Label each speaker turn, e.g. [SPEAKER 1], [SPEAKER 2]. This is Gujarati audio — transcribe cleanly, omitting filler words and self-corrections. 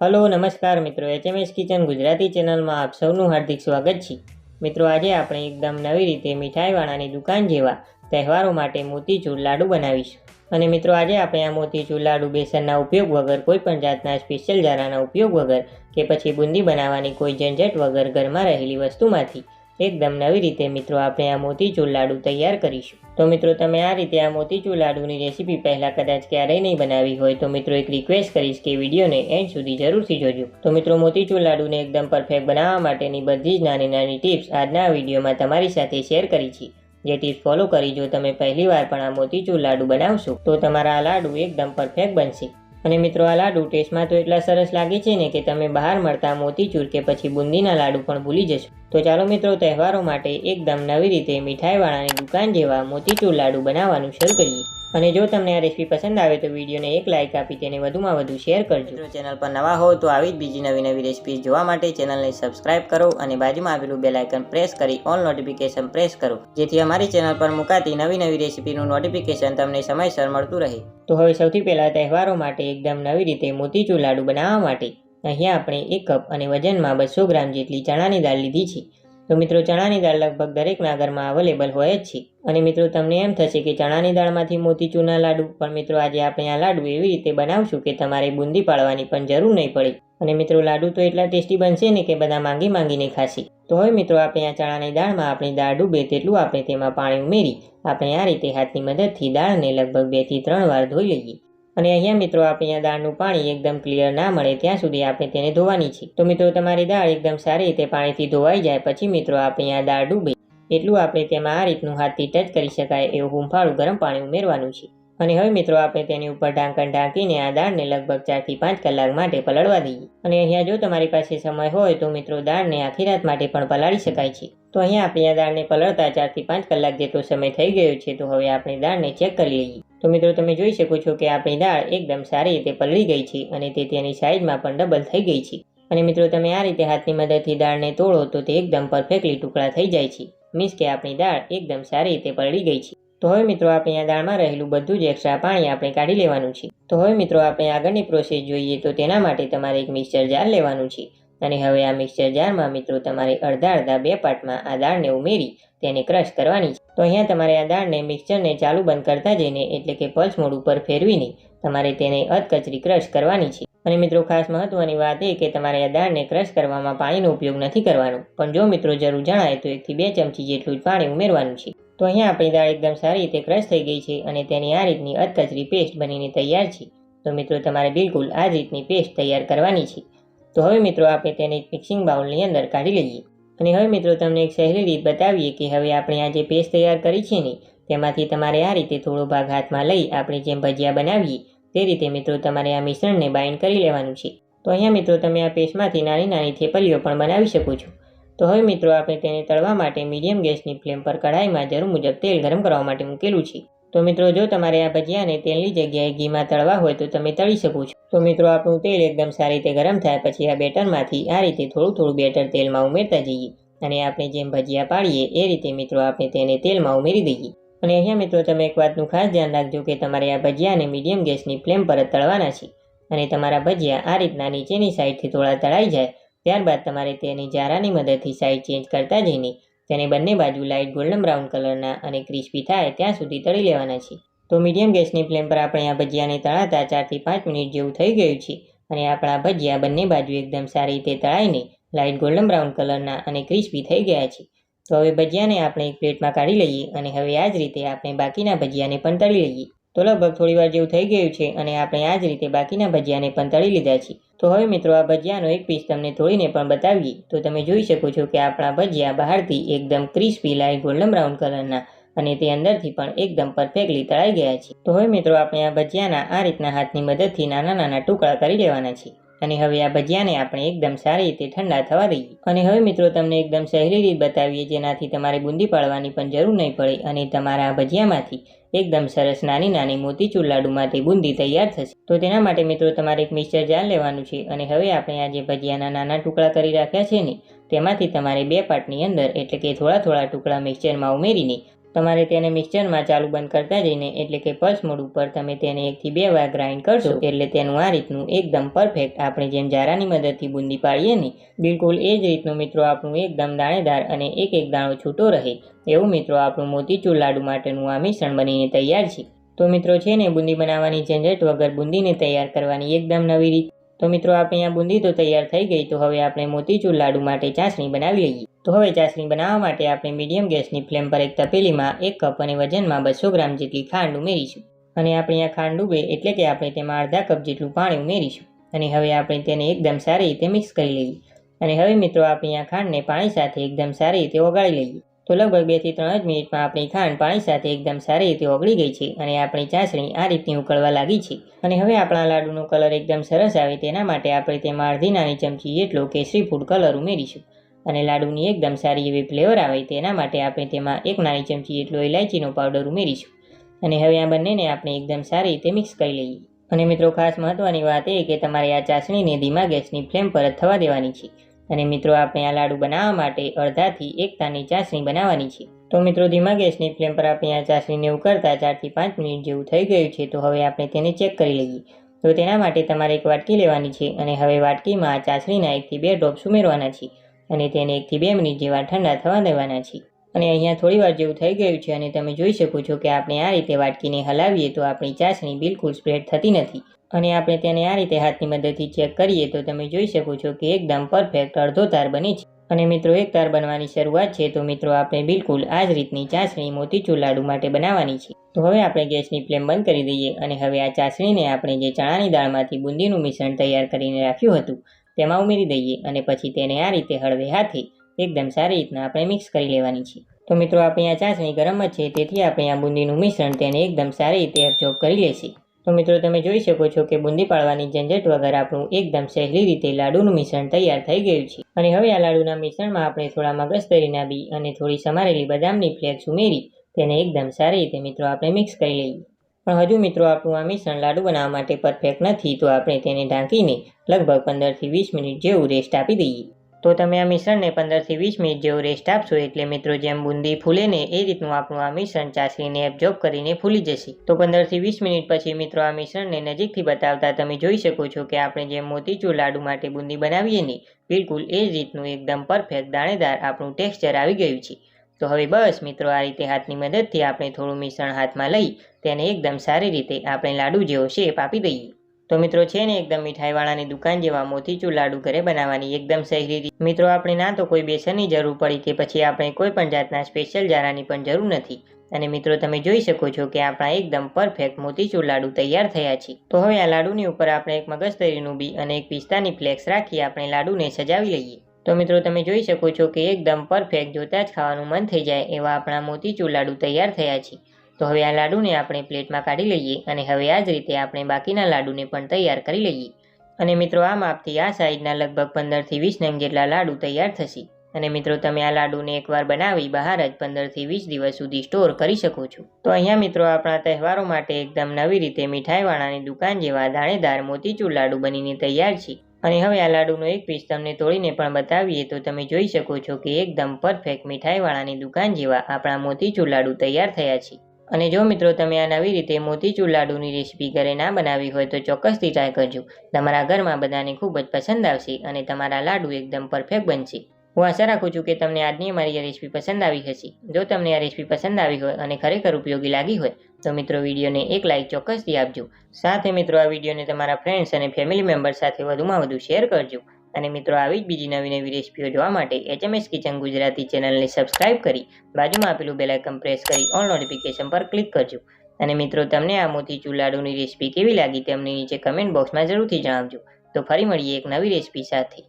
[SPEAKER 1] हेलो नमस्कार मित्रों, HMS किचन गुजराती चेनल में आप सौનું हार्दिक स्वागत છે। મિત્રો આજે આપણે એકદમ નવી રીતે મીઠાઈવાળાની દુકાન જેવા તહેવારો માટે મોતીચૂર લાડુ બનાવીશું। અને મિત્રો આજે આપણે આ મોતીચૂર લાડુ બેસનના ઉપયોગ વગર, કોઈ પણ જાતના સ્પેશિયલ જારાના ઉપયોગ વગર કે પછી બુંદી બનાવવાની કોઈ ઝંઝટ વગર ઘરમાં રહેલી વસ્તુમાંથી એકદમ નવી રીતે મિત્રો આપણે આ મોતીચૂર લાડુ તૈયાર કરીશું। તો મિત્રો તમે આ રીતે આ મોતીચૂર લાડુની રેસીપી પહેલાં કદાચ ક્યારેય નહીં બનાવી હોય તો મિત્રો એક રિક્વેસ્ટ કરીશ કે વિડીયોને એન્ડ સુધી જરૂરથી જોજો। તો મિત્રો મોતીચૂર લાડુને એકદમ પરફેક્ટ બનાવવા માટેની બધી જ નાની નાની ટિપ્સ આજના વિડીયોમાં તમારી સાથે શેર કરી છે। જે ટિપ્સ ફોલો કરી જો તમે પહેલી વાર પણ આ મોતીચૂર લાડુ બનાવશો તો તમારા આ લાડુ એકદમ પરફેક્ટ બનશે। અને મિત્રો આ લાડુ ટેસ્ટમાં તો એટલા સરસ લાગે છે ને કે તમે બહાર મળતા મોતીચૂર કે પછી બુંદીના લાડુ પણ ભૂલી જશો। તો ચાલો મિત્રો તહેવારો માટે એકદમ નવી રીતે મીઠાઈવાળાની દુકાન જેવા મોતીચૂર લાડુ બનાવવાનું શરૂ કરીએ। અને જો તમને આ રેસીપી પસંદ આવે તો વિડીયોને એક લાઇક આપી તેને વધુમાં વધુ શેર કરજો। મિત્રો ચેનલ પર નવા હો તો આવી જ બીજી નવી રેસીપી જોવા માટે ચેનલને સબસ્ક્રાઇબ કરો અને બાજુમાં આવેલું બેલ આઇકન પ્રેસ કરી ઓલ નોટિફિકેશન પ્રેસ કરો, જેથી અમારી ચેનલ પર મુકાતી નવી રેસીપીનું નોટિફિકેશન તમને સમયસર મળતું રહે। તો હવે સૌથી પહેલાં તહેવારો માટે એકદમ નવી રીતે મોતીચૂર લાડુ બનાવવા માટે અહીંયા આપણે 1 કપ અને વજનમાં 200 ગ્રામ જેટલી ચણાની દાળ લીધી છે। તો મિત્રો ચણાની દાળ લગભગ દરેકના ઘરમાં અવેલેબલ હોય જ છે। અને મિત્રો તમને એમ થશે કે ચણાની દાળમાંથી મોતીચૂરના લાડુ, પણ મિત્રો આજે આપણે આ લાડુ એવી રીતે બનાવશું કે તમારે બુંદી પાડવાની પણ જરૂર નહીં પડે। અને મિત્રો લાડુ તો એટલા ટેસ્ટી બનશે ને કે બધા માંગીને ખાશે। તો હવે મિત્રો આપણે આ ચણાની દાળમાં આપણી દાળ ડૂબે તેટલું આપણે તેમાં પાણી ઉમેરી આપણે આ રીતે હાથની મદદથી દાળને લગભગ 2 થી 3 વાર ધોઈ લઈએ। અને અહીંયા મિત્રો આપણે આ દાળનું પાણી એકદમ ક્લિયર ના મળે ત્યાં સુધી આપણે તેને ધોવાની છે। તો મિત્રો તમારી દાળ એકદમ સારી રીતે પાણીથી ધોવાઈ જાય પછી મિત્રો આપણે આ દાળ ડૂબે એટલું આપણે તેમાં આ રીતનું હાથથી ટચ કરી શકાય એવું હુંફાળું ગરમ પાણી ઉમેરવાનું છે। અને હવે મિત્રો આપણે તેની ઉપર ઢાંકણ ઢાંકીને આ દાળને લગભગ 4 થી 5 કલાક માટે પલળવા દઈએ। અને અહીંયા જો તમારી પાસે સમય હોય તો મિત્રો દાળને આખી રાત માટે પણ પલાળી શકાય છે। તો અહીંયા આપણે આ દાળને પલળતા 4 થી 5 કલાક જેટલો સમય થઈ ગયો છે। તો હવે આપણે દાળને ચેક કરી લઈએ। તો મિત્રો તમે જોઈ શકો છો કે આપણી દાળ એકદમ સારી રીતે પલળી ગઈ છે અને તે તેની સાઈઝમાં પણ ડબલ થઈ ગઈ છે। અને મિત્રો તમે આ રીતે હાથની મદદથી દાળને તોડો તો તે એકદમ પરફેક્ટલી ટુકડા થઈ જાય છે, મીન્સ કે આપણી દાળ એકદમ સારી રીતે પલળી ગઈ છે। તો હવે મિત્રો આપણે આ દાળમાં રહેલું બધું જ એક્સ્ટ્રા પાણી આપણે કાઢી લેવાનું છે। તો હવે મિત્રો આપણે આગળની પ્રોસેસ જોઈએ તો તેના માટે તમારે એક મિક્સર જાર લેવાનું છે। અને હવે આ મિક્સર જારમાં મિત્રો તમારે અડધા 2 પાર્ટમાં આ દાળને ઉમેરી તેને ક્રશ કરવાની છે। તો અહીંયા તમારે આ દાળને મિક્સરને ચાલુ બંધ કરતા જઈને એટલે કે પલ્સ મોડ ઉપર ફેરવીને તમારે તેને અધકચરી ક્રશ કરવાની છે। અને મિત્રો ખાસ મહત્વની વાત એ કે તમારે આ દાળને ક્રશ કરવામાં પાણીનો ઉપયોગ નથી કરવાનો, પણ જો મિત્રો જરૂર જણાય તો 1 થી 2 ચમચી જેટલું જ પાણી ઉમેરવાનું છે। તો અહીંયા આપણી દાળ એકદમ સારી રીતે ક્રશ થઈ ગઈ છે અને તેની આ રીતની અધકચરી પેસ્ટ બનીને તૈયાર છે। તો મિત્રો તમારે બિલકુલ આ જ રીતની પેસ્ટ તૈયાર કરવાની છે। તો હવે મિત્રો આપણે તેને એક મિક્સિંગ બાઉલની અંદર કાઢી લઈએ। અને હવે મિત્રો તમને એક સહેલી રીત બતાવીએ કે હવે આપણે આ જે પેસ્ટ તૈયાર કરી છે ને તેમાંથી તમારે આ રીતે થોડો ભાગ હાથમાં લઈ આપણે જેમ ભજીયા બનાવીએ તે રીતે મિત્રો તમારે આ મિશ્રણને બાઇન્ડ કરી લેવાનું છે। તો અહીંયા મિત્રો તમે આ પેસ્ટમાંથી નાની થેપલીઓ પણ બનાવી શકો છો। તો હવે મિત્રો આપણે તેને તળવા માટે મીડિયમ ગેસની ફ્લેમ પર કઢાઈમાં જરૂર મુજબ તેલ ગરમ કરવા માટે મૂકેલું છે। તો મિત્રો જો તમારે આ ભજીયાને તેલની જગ્યાએ ઘીમાં તળવા હોય તો તમે તળી શકો છો। તો મિત્રો આપણું તેલ એકદમ સારી રીતે ગરમ થાય પછી આ બેટરમાંથી આ રીતે થોડું બેટર તેલમાં ઉમેરતા જઈએ અને આપણે જેમ ભજીયા પાડીએ એ રીતે મિત્રો આપણે તેને તેલમાં ઉમેરી દઈએ। અને અહીંયા મિત્રો તમે એક વાતનું ખાસ ધ્યાન રાખજો કે તમારે આ ભજીયાને મીડિયમ ગેસની ફ્લેમ પર જ તળવાના છે। અને તમારા ભજીયા આ રીતના નીચેની સાઈડથી થોડા તળાઈ જાય ત્યારબાદ તમારે તેની જારાની મદદથી સાઈડ ચેન્જ કરતા જઈને તેને બંને બાજુ લાઇટ ગોલ્ડન બ્રાઉન કલરના અને ક્રિસ્પી થાય ત્યાં સુધી તળી લેવાના છે। તો મીડિયમ ગેસની ફ્લેમ પર આપણે આ ભજીયાને તળાતા 4 થી 5 મિનિટ જેવું થઈ ગયું છે અને આપણા ભજીયા બંને બાજુ એકદમ સારી રીતે તળાઈને લાઇટ ગોલ્ડન બ્રાઉન કલરના અને ક્રિસ્પી થઈ ગયા છે। તો હવે ભજીયાને આપણે એક પ્લેટમાં કાઢી લઈએ અને હવે આ જ રીતે આપણે બાકીના ભજીયાને પણ તળી લઈએ। તો લગભગ થોડી વાર જેવું થઈ ગયું છે અને આપણે આ જ રીતે બાકીના ભજીયાને પણ તળી લીધા છે। તો હવે મિત્રો આ ભજીયાનો એક પીસ તમને તોડીને પણ બતાવીએ તો તમે જોઈ શકો છો કે આપણા ભજીયા બહારથી એકદમ ક્રિસ્પી લાઇટ ગોલ્ડન બ્રાઉન કલરના અને તે અંદરથી પણ એકદમ પરફેક્ટલી તળાઈ ગયા છે। તો હવે મિત્રો આપણે આ ભજીયાના આ રીતના હાથની મદદથી નાના ટુકડા કરી લેવાના છે। અને હવે આ ભજીયાને આપણે એકદમ સારી રીતે ઠંડા થવા દઈએ। અને હવે મિત્રો તમને એકદમ સહેલી રીત બતાવીએ જેનાથી તમારે બુંદી પાડવાની પણ જરૂર નહીં પડે અને તમારા આ ભજીયામાંથી એકદમ સરસ નાની મોતીચૂર લાડુ માટે બુંદી તૈયાર થશે। તો તેના માટે મિત્રો તમારે એક મિક્સર જાર લેવાનું છે અને હવે આપણે આ જે ભજીયાના નાના ટુકડા કરી રાખ્યા છે ને તેમાંથી તમારે 2 પાર્ટની અંદર એટલે કે થોડા ટુકડા મિક્સરમાં ઉમેરીને તમારે તેને મિક્સચરમાં ચાલુ બંધ કરતા જઈને એટલે કે પલ્સ મોડ ઉપર તમે તેને 1 થી 2 વાર ગ્રાઇન્ડ કરશો એટલે તેનું આ રીતનું એકદમ પરફેક્ટ આપણે જેમ જારાની મદદથી બુંદી પાડીએ ને બિલકુલ એ જ રીતનું મિત્રો આપણું એકદમ દાણેદાર અને એક દાણો છૂટો રહે એવું મિત્રો આપણું મોતીચૂર લાડુ માટેનું આ મિશ્રણ બનીને તૈયાર છે। તો મિત્રો છે ને બુંદી બનાવવાની ઝંઝટ વગર બુંદીને તૈયાર કરવાની એકદમ નવી રીત। તો મિત્રો આપણી આ બુંદી તો તૈયાર થઈ ગઈ, તો હવે આપણે મોતીચૂર લાડુ માટે ચાસણી બનાવી લઈએ। તો હવે ચાસણી બનાવવા માટે આપણે મીડિયમ ગેસની ફ્લેમ પર એક તપેલીમાં 1 કપ અને વજનમાં 200 ગ્રામ જેટલી ખાંડ ઉમેરીશું અને આપણી આ ખાંડ ડૂબે એટલે કે આપણે તેમાં અડધા કપ જેટલું પાણી ઉમેરીશું અને હવે આપણે તેને એકદમ સારી રીતે મિક્સ કરી લઈએ અને હવે મિત્રો આપણી આ ખાંડને પાણી સાથે એકદમ સારી રીતે ઓગાળી લઈએ। તો લગભગ 2 થી 3 જ મિનિટમાં આપણી ખાંડ પાણી સાથે એકદમ સારી રીતે ઓગળી ગઈ છે અને આપણી ચાસણી આ રીતની ઉકળવા લાગી છે અને હવે આપણા લાડુનો કલર એકદમ સરસ આવે તેના માટે આપણે તેમાં અડધી નાની ચમચી જેટલો કેસરી ફૂડ કલર ઉમેરીશું અને લાડુની એકદમ સારી એવી ફ્લેવર આવે તેના માટે આપણે તેમાં 1 નાની ચમચી જેટલો ઇલાયચીનો પાવડર ઉમેરીશું અને હવે આ બંનેને આપણે એકદમ સારી રીતે મિક્સ કરી લઈએ। અને મિત્રો ખાસ મહત્વની વાત એ કે તમારે આ ચાસણીને ધીમા ગેસની ફ્લેમ પર જ થવા દેવાની છે અને મિત્રો આપણે આ લાડુ બનાવવા માટે અડધાથી 1 તારની ચાસણી બનાવવાની છે। તો મિત્રો ધીમા ગેસની ફ્લેમ પર આપણે આ ચાસણીને ઉકળતા 4 થી 5 મિનિટ જેવું થઈ ગયું છે, તો હવે આપણે તેને ચેક કરી લઈએ। તો તેના માટે તમારે એક વાટકી લેવાની છે અને હવે વાટકીમાં આ ચાસણીના 1 થી 2 ડ્રોપ્સ ઉમેરવાના છે અને તેને 1 થી 2 મિનિટ જેવા ઠંડા થવા દેવાના છે અને અહીંયા થોડી વાર જેવું થઈ ગયું છે અને તમે જોઈ શકો છો કે આપણે આ રીતે વાટકીને હલાવીએ તો આપણી ચાસણી બિલકુલ સ્પ્રેડ થતી નથી અને આપણે તેને આ રીતે હાથની મદદથી ચેક કરીએ તો તમે જોઈ શકો છો કે એકદમ પરફેક્ટ અડધો તાર બની છે અને મિત્રો 1 તાર બનવાની શરૂઆત છે। તો મિત્રો આપણે બિલકુલ આ જ રીતની ચાસણી મોતીચૂર લાડુ માટે બનાવવાની છે। તો હવે આપણે ગેસની ફ્લેમ બંધ કરી દઈએ અને હવે આ ચાસણીને આપણે જે ચણાની દાળમાંથી બુંદીનું મિશ્રણ તૈયાર કરીને રાખ્યું હતું તેમાં ઉમેરી દઈએ અને પછી તેને આ રીતે હળવે હાથે એકદમ સારી રીતના આપણે મિક્સ કરી લેવાની છે। તો મિત્રો આપણી આ ચાસણી ગરમ જ છે તેથી આપણે આ બુંદીનું મિશ્રણ તેને એકદમ સારી રીતે એબ્ઝોર્બ કરી લેશે। તો મિત્રો તમે જોઈ શકો છો કે બુંદી પાડવાની ઝંઝટ વગર આપણું એકદમ સહેલી રીતે લાડુનું મિશ્રણ તૈયાર થઈ ગયું છે અને હવે આ લાડુના મિશ્રણમાં આપણે થોડા મગજતરીના બી અને થોડી સમારેલી બદામની ફ્લેક્સ ઉમેરી તેને એકદમ સારી રીતે મિત્રો આપણે મિક્સ કરી લઈએ। પણ હજુ મિત્રો આપણું આ મિશ્રણ લાડુ બનાવવા માટે પરફેક્ટ નથી, તો આપણે તેને ઢાંકીને લગભગ 15 થી 20 મિનિટ જેવું રેસ્ટ આપી દઈએ। તો તમે આ મિશ્રણને 15 થી 20 મિનિટ જેવું રેસ્ટ આપશો એટલે મિત્રો જેમ બુંદી ફૂલે ને એ રીતનું આપણું આ મિશ્રણ ચાસણીને એબ્ઝોર્બ કરીને ફૂલી જશે। તો 15 થી 20 મિનિટ પછી મિત્રો આ મિશ્રણને નજીકથી બતાવતા તમે જોઈ શકો છો કે આપણે જેમ મોતીચૂર લાડુ માટે બુંદી બનાવીએ ને બિલકુલ એ જ રીતનું એકદમ પરફેક્ટ દાણેદાર આપણું ટેક્સચર આવી ગયું છે। તો હવે બસ મિત્રો આ રીતે હાથની મદદથી આપણે થોડું મિશ્રણ હાથમાં લઈ તેને એકદમ સારી રીતે આપણે લાડુ જેવો શેપ આપી દઈએ। તો મિત્રો છે ને એકદમ મીઠાઈવાળાની દુકાન જેવા મોતીચૂર લાડુ ઘરે બનાવવાની એકદમ સહેલી રીત। મિત્રો આપણે ના તો કોઈ બેસનની જરૂર પડી કે પછી આપણે કોઈ પણ જાતના સ્પેશિયલ જારાની પણ જરૂર નથી અને મિત્રો તમે જોઈ શકો છો કે આપણા એકદમ પરફેક્ટ મોતીચૂર લાડુ તૈયાર થયા છે। તો હવે આ લાડુની ઉપર આપણે એક મગજતરીનું બી અને એક પિસ્તાની ફ્લેક્સ રાખી આપણે લાડુને સજાવી લઈએ। તો મિત્રો તમે જોઈ શકો છો કે એકદમ પરફેક્ટ જોતા જ ખાવાનું મન થઈ જાય એવા આપણા મોતીચૂર લાડુ તૈયાર થયા છે। તો હવે આ લાડુને આપણે પ્લેટમાં કાઢી લઈએ અને હવે આ જ રીતે આપણે બાકીના લાડુને પણ તૈયાર કરી લઈએ અને મિત્રો આ માપથી આ સાઈઝના લગભગ 15 થી 20 નંગ જેટલા લાડુ તૈયાર થશે અને મિત્રો તમે આ લાડુને એકવાર બનાવી બહાર જ 15 થી 20 દિવસ સુધી સ્ટોર કરી શકો છો। તો અહીંયા મિત્રો આપણા તહેવારો માટે એકદમ નવી રીતે મીઠાઈવાળાની દુકાન જેવા દાણેદાર મોતીચૂર લાડુ બનીને તૈયાર છે અને હવે આ લાડુનો એક પીસ તમને તોડીને પણ બતાવીએ તો તમે જોઈ શકો છો કે એકદમ પરફેક્ટ મીઠાઈવાળાની દુકાન જેવા આપણા મોતીચૂર લાડુ તૈયાર થયા છે। અને જો મિત્રો તમે આ નવી રીતે મોતીચૂર લાડુની રેસીપી ઘરે ના બનાવી હોય તો ચોક્કસથી ટ્રાય કરજો। તમારા ઘરમાં બધાને ખૂબ જ પસંદ આવશે અને તમારા લાડુ એકદમ પરફેક્ટ બનશે। હું આશા રાખું છું કે તમને આજની અમારી આ રેસીપી પસંદ આવી હશે। જો તમને આ રેસીપી પસંદ આવી હોય અને ખરેખર ઉપયોગી લાગી હોય તો મિત્રો વિડીયોને એક લાઇક ચોક્કસથી આપજો। સાથે મિત્રો આ વિડીયોને તમારા ફ્રેન્ડ્સ અને ફેમિલી મેમ્બર્સ સાથે વધુમાં વધુ શેર કરજો અને મિત્રો આવી જ બીજી નવી નવી રેસીપીઓ જોવા માટે HMS કિચન ગુજરાતી ચેનલને સબસ્ક્રાઇબ કરી બાજુમાં આપેલું બેલ આઇકન પ્રેસ કરી ઓલ નોટિફિકેશન પર ક્લિક કરજો। અને મિત્રો તમને આ મોતીચૂર લાડુની રેસીપી કેવી લાગી તે અમને નીચે કમેન્ટ બોક્સમાં જરૂરથી જણાવજો। તો ફરી મળીએ એક નવી રેસીપી સાથે।